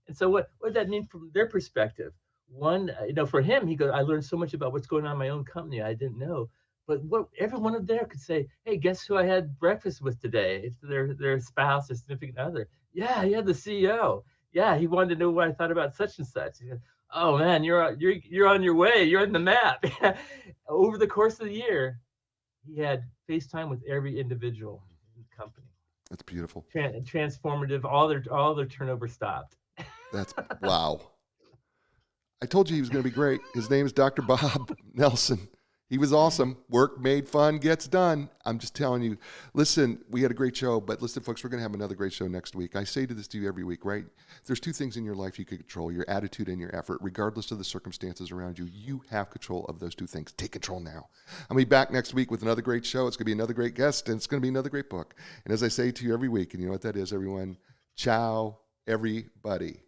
And so what did that mean from their perspective? One, for him, he goes, I learned so much about what's going on in my own company I didn't know. But what everyone up there could say, hey, guess who I had breakfast with today? It's their spouse or significant other. Yeah, he had the CEO. Yeah, he wanted to know what I thought about such and such. He goes, oh man, you're on your way. You're on the map. Over the course of the year, he had FaceTime with every individual in the company. That's beautiful. Transformative. All their turnover stopped. That's wow. I told you he was going to be great. His name is Dr. Bob Nelson. He was awesome. Work made fun gets done. I'm just telling you. Listen, we had a great show, but listen, folks, we're going to have another great show next week. I say this to you every week, right? There's two things in your life you can control, your attitude and your effort. Regardless of the circumstances around you, you have control of those two things. Take control now. I'll be back next week with another great show. It's going to be another great guest, and it's going to be another great book. And as I say to you every week, and you know what that is, everyone, ciao, everybody.